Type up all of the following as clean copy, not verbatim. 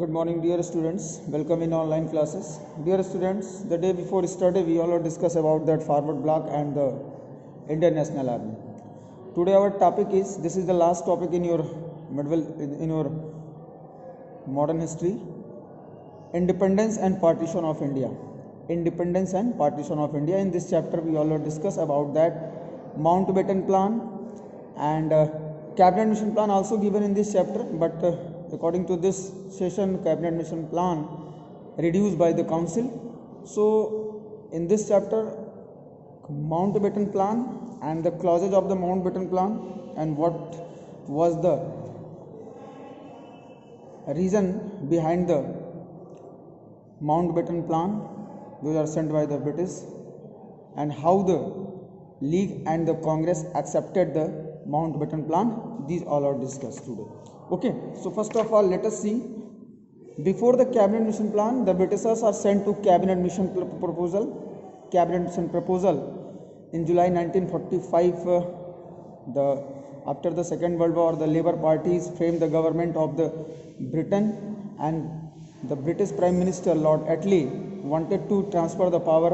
Good morning, dear students. Welcome in online classes. Dear students, the day before yesterday, we all discussed about that forward block and the Indian National Army. Today, our topic is this is the last topic in your modern history: independence and partition of India. Independence and partition of India. In this chapter, we all discuss about that Mountbatten Plan and Cabinet Mission Plan also given in this chapter, but according to this session, Cabinet Mission Plan reduced by the Council. So, in this chapter, Mountbatten Plan and the clauses of the Mountbatten Plan and what was the reason behind the Mountbatten Plan, those are sent by the British, and how the League and the Congress accepted the Mountbatten Plan. These all are discussed today. Okay, so first of all, let us see. Before the Cabinet Mission Plan, the Britishers are sent to Cabinet Mission Proposal. Cabinet Mission Proposal in July 1945. After the Second World War, the Labour parties framed the government of the Britain, and the British Prime Minister Lord Attlee wanted to transfer the power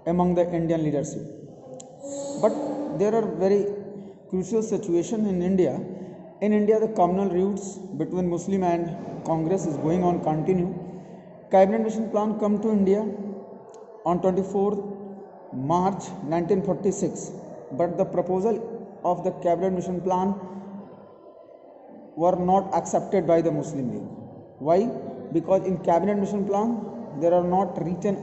among the Indian leadership. But there are very crucial situation in India. In India, the communal roots between Muslim and Congress is going on continue. Cabinet Mission Plan come to India on 24th March 1946, but the proposal of the Cabinet Mission Plan were not accepted by the Muslim League. Why? Because in Cabinet Mission Plan there are not written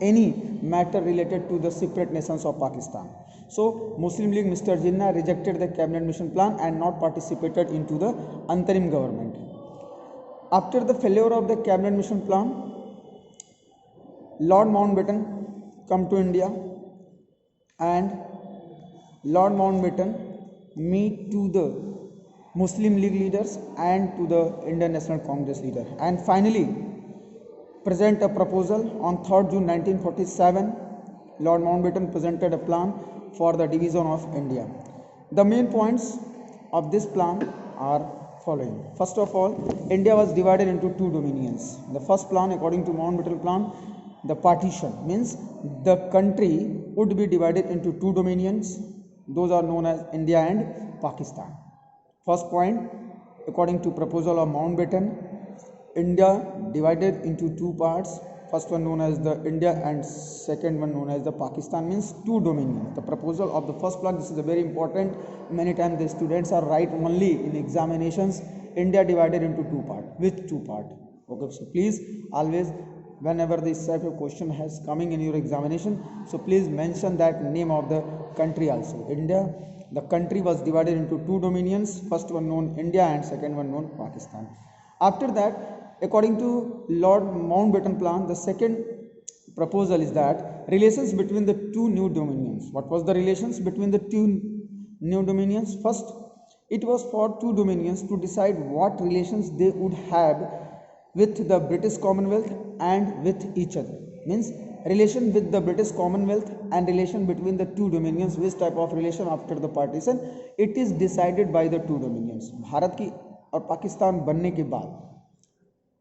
any matter related to the separate nations of Pakistan. So Muslim League Mr. Jinnah rejected the Cabinet Mission Plan and not participated into the interim government. After the failure of the Cabinet Mission Plan, Lord Mountbatten come to India, and Lord Mountbatten meet to the Muslim League leaders and to the Indian National Congress leader, and finally present a proposal on 3rd June 1947. Lord Mountbatten presented a plan for the division of India. The main points of this plan are following. First of all, India was divided into two dominions. The first plan, according to Mountbatten Plan, the partition means the country would be divided into two dominions. Those are known as India and Pakistan. First point, according to proposal of Mountbatten, India divided into two parts. First one known as the India and second one known as the Pakistan, means two dominions. The proposal of the first plan, this is a very important. Many times the students are right only in examinations. India divided into two parts. Which two part? Okay, so please always whenever this type of question has coming in your examination, so please mention that name of the country also. India, the country was divided into two dominions. First one known India and second one known Pakistan. After that, according to Lord Mountbatten Plan, the second proposal is that relations between the two new dominions. What was the relations between the two new dominions? First, it was for two dominions to decide what relations they would have with the British Commonwealth and with each other. Means relation with the British Commonwealth and relation between the two dominions, which type of relation after the partition, it is decided by the two dominions. Bharat की और पाकिस्तान बनने के बाद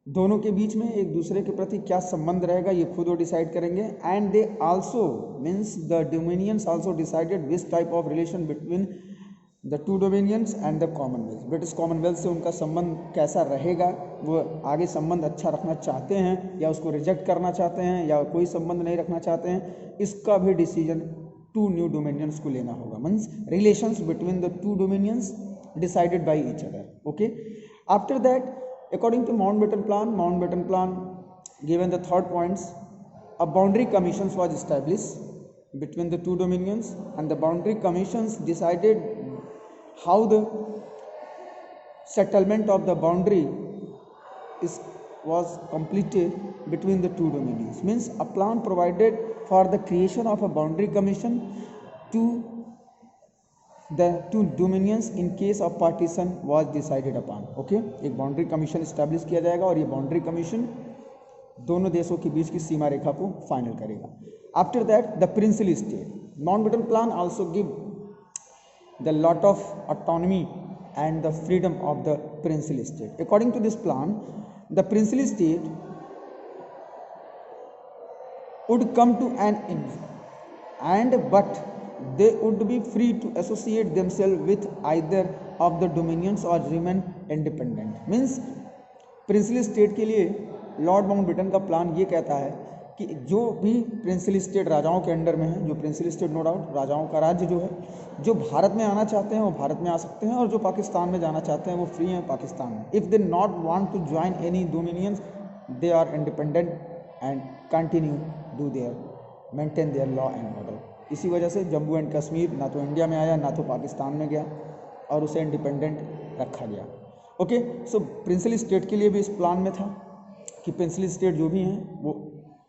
दोनों के बीच में एक दूसरे के प्रति क्या संबंध रहेगा, ये खुद वो डिसाइड करेंगे. And they also means the dominions also decided which type of relation between the two dominions and the Commonwealth. British Commonwealth से उनका संबंध कैसा रहेगा, वो आगे संबंध अच्छा रखना चाहते हैं या उसको रिजेक्ट करना चाहते हैं या कोई संबंध नहीं रखना चाहते हैं, इसका भी डिसीजन टू न्यू डोमिनियंस को लेना होगा. Means relations between the two dominions decided by each other. Okay, after that, according to Mountbatten Plan given the third points, a boundary commissions was established between the two dominions, and the boundary commissions decided how the settlement of the boundary was completed between the two dominions. Means a plan provided for the creation of a boundary commission to the two dominions in case of partition was decided upon. Okay, एक boundary commission establish किया जाएगा और ये boundary commission दोनों देशों के बीच की सीमा रेखा को फाइनल करेगा. After that, the princely state. Mountbatten plan also give the lot of autonomy and the freedom of the princely state. According to this plan, the princely state would come to an end, and but they would be free to associate themselves with either of the dominions or remain independent. Means princely state के लिए Lord Mountbatten का plan ये कहता है कि जो भी princely state राजाओं के अंडर में है, जो प्रिंसली स्टेट नो डाउट राजाओं का राज्य जो है, जो भारत में आना चाहते हैं वो भारत में आ सकते हैं, और जो पाकिस्तान में जाना चाहते हैं वो फ्री हैं पाकिस्तान में. If they not want to join any dominions they are independent and continue do their maintain their law and order. इसी वजह से जम्मू एंड कश्मीर ना तो इंडिया में आया ना तो पाकिस्तान में गया, और उसे इंडिपेंडेंट रखा गया. ओके, सो प्रिंसली स्टेट के लिए भी इस प्लान में था कि प्रिंसली स्टेट जो भी हैं वो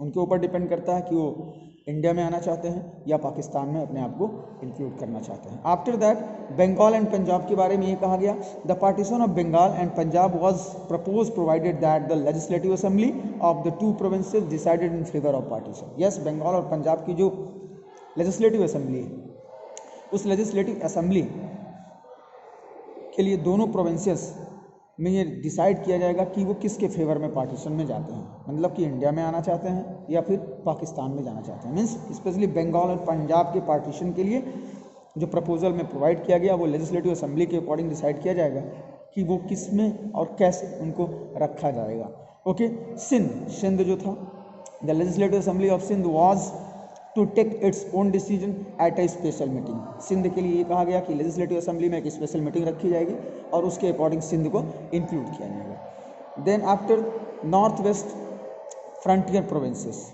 उनके ऊपर डिपेंड करता है कि वो इंडिया में आना चाहते हैं या पाकिस्तान में अपने आप को इंक्लूड करना चाहते हैं. After that Bengal and Punjab के बारे में ये कहा गया, the partition of Bengal and Punjab was propose provided that the legislative assembly of the two provinces decided in favour of partition. Yes, Bengal और पंजाब की जो लेजिस्लेटिव असेंबली है, उस लेजिस्लेटिव असेंबली के लिए दोनों प्रोविंसेस में ये डिसाइड किया जाएगा कि वो किसके फेवर में पार्टीशन में जाते हैं, मतलब कि इंडिया में आना चाहते हैं या फिर पाकिस्तान में जाना चाहते हैं. मीन्स स्पेशली बंगाल और पंजाब के पार्टीशन के लिए जो प्रपोजल में प्रोवाइड किया गया वो लेजिस्लेटिव असेंबली के अकॉर्डिंग डिसाइड किया जाएगा कि वो किस में और कैसे उनको रखा जाएगा. ओके, सिंध जो था, the legislative assembly of Sindh was to take its own decision at a special meeting. Sindh के लिए ये कहा गया कि लेजिस्लेटिव असेंबली में एक स्पेशल मीटिंग रखी जाएगी और उसके अकॉर्डिंग सिंध को इंक्लूड किया जाएगा. Then after North West Frontier provinces,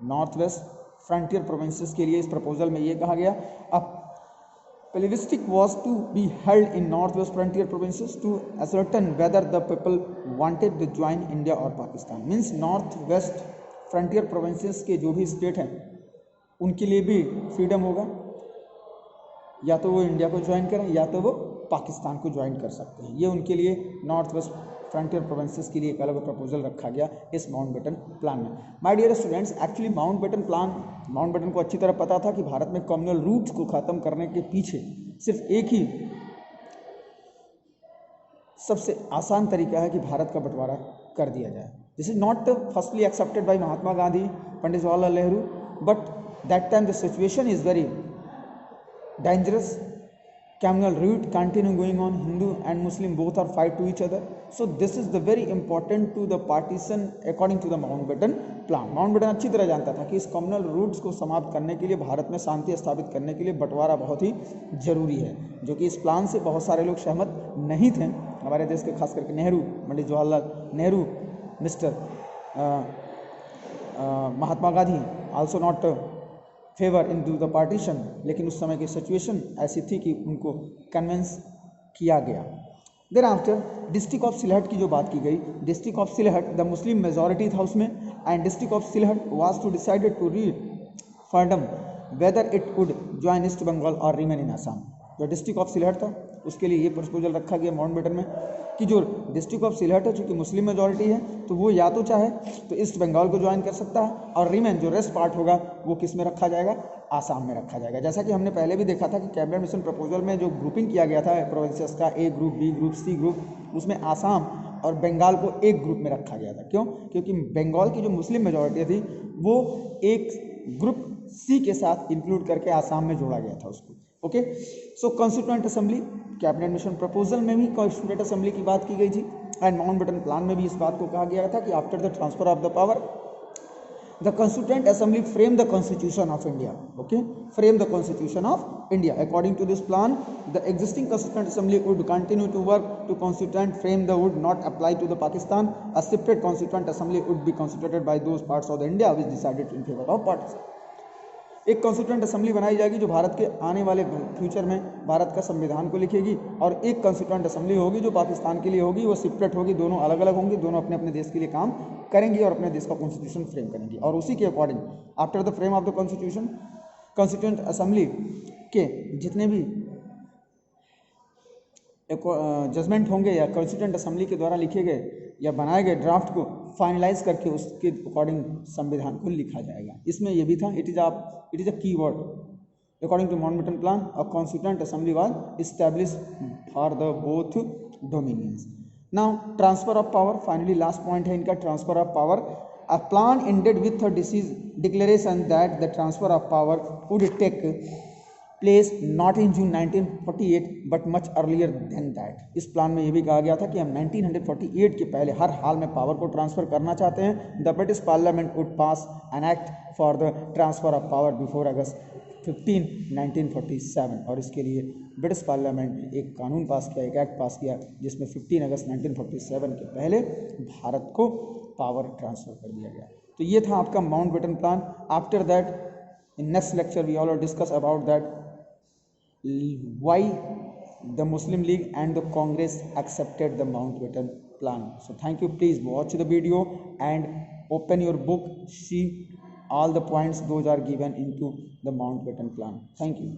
North West Frontier provinces के लिए इस प्रपोजल में ये कहा गया, अब plebiscite was to be held in northwest frontier provinces to ascertain whether the people wanted to join India or Pakistan. Means north west frontier provinces के जो भी स्टेट हैं उनके लिए भी फ्रीडम होगा, या तो वो इंडिया को ज्वाइन करें या तो वो पाकिस्तान को ज्वाइन कर सकते हैं. ये उनके लिए नॉर्थ वेस्ट फ्रंटियर प्रोविंसेस के लिए एक अलग प्रपोजल रखा गया इस माउंटबेटन प्लान में. My dear students, actually Mountbatten को अच्छी तरह पता था कि भारत में कम्युनल रूट्स को ख़त्म करने के पीछे सिर्फ एक ही सबसे आसान तरीका है कि भारत का बंटवारा कर दिया जाए. This is not firstly accepted by Mahatma Gandhi, Pandit Jawaharlal Nehru, but that time the situation is very dangerous. Communal route continue going on. Hindu and Muslim both are fight to each other. So this is the very important to the partition according to the Mountbatten plan. Mountbatten अच्छी तरह जानता था कि इस communal roots को समाप्त करने के लिए, भारत में शांति स्थापित करने के लिए बंटवारा बहुत ही जरूरी है, जो कि इस प्लान से बहुत सारे लोग सहमत नहीं थे. हमारे देश के खास करके Nehru, Pandit Jawaharlal Nehru, mister Mahatma Gandhi also not favour in to the partition. लेकिन उस समय की सिचुएशन ऐसी थी कि उनको कन्विंस किया गया. Then after district of Sylhet की जो बात की गई, district of Sylhet the Muslim majority था उसमें, and district of Sylhet was to decided to referendum whether it would join East Bengal और रिमेन इन आसाम. जो डिस्ट्रिक्ट ऑफ सिलहट था उसके लिए ये प्रपोजल रखा गया माउंटबेटन में कि जो डिस्ट्रिक्ट ऑफ सिलहट है, चूँकि मुस्लिम मेजॉरिटी है, तो वो या तो चाहे तो ईस्ट बंगाल को ज्वाइन कर सकता है, और रिमेन जो रेस्ट पार्ट होगा वो किस में रखा जाएगा, आसाम में रखा जाएगा. जैसा कि हमने पहले भी देखा था कि कैबिनेट मिशन प्रपोजल में जो ग्रुपिंग किया गया था प्रोविंसेस का, A group, B group, C group, उसमें आसाम और बंगाल को एक ग्रुप में रखा गया था. क्यों? क्योंकि बंगाल की जो मुस्लिम मेजॉरिटी थी वो एक ग्रुप सी के साथ इंक्लूड करके आसाम में जोड़ा गया था उसको. Okay, so constituent assembly, cabinet mission proposal में भी कॉन्स्टिट्यूएंट असेंबली की बात की गई थी, एंड माउंटबेटन प्लान में भी इस बात को कहा गया था कि after the transfer of the power the constituent assembly frame the constitution of India. Okay, frame the constitution of India. According to this plan the existing constituent assembly would continue to work to constituent frame the would not apply to the Pakistan. A separate constituent assembly would be constituted by those parts of the India which decided in favour of partition. एक constituent assembly बनाई जाएगी जो भारत के आने वाले future में भारत का संविधान को लिखेगी, और एक कॉन्स्टिट्यूएंट असेंबली होगी जो पाकिस्तान के लिए होगी, वो सेपरेट होगी, दोनों अलग अलग होंगी, दोनों अपने अपने देश के लिए काम करेंगी और अपने देश का कॉन्स्टिट्यूशन फ्रेम करेंगी. और उसी के according after the frame of the constitution, constituent assembly के जितने भी जजमेंट होंगे या कॉन्स्टिट्यूएंट असेंबली के द्वारा लिखे गए या बनाए गए ड्राफ्ट को फाइनलाइज करके उसके अकॉर्डिंग संविधान को लिखा जाएगा. इसमें यह भी था, it is a key word. According to Mountbatten plan, a constituent assembly was established for the both dominions. Now transfer of power, finally last point है इनका transfer of power. A plan ended with a declaration that the transfer of power would take place not in June 1948 but much earlier than that. इस plan में ये भी कहा गया था कि हम 1948 के पहले हर हाल में पावर को ट्रांसफर करना चाहते हैं. The British parliament would pass an act for the transfer of power before August 15, 1947. और इसके लिए ब्रिटिश पार्लियामेंट ने एक कानून पास किया, एक एक्ट पास किया जिसमें 15 अगस्त 1947 के पहले भारत को पावर ट्रांसफर कर दिया गया. तो ये था आपका Mountbatten plan. After that in next lecture we all discuss about that why the Muslim League and the Congress accepted the Mountbatten plan. So thank you. Please watch the video and open your book, see all the points those are given into the Mountbatten plan. Thank you.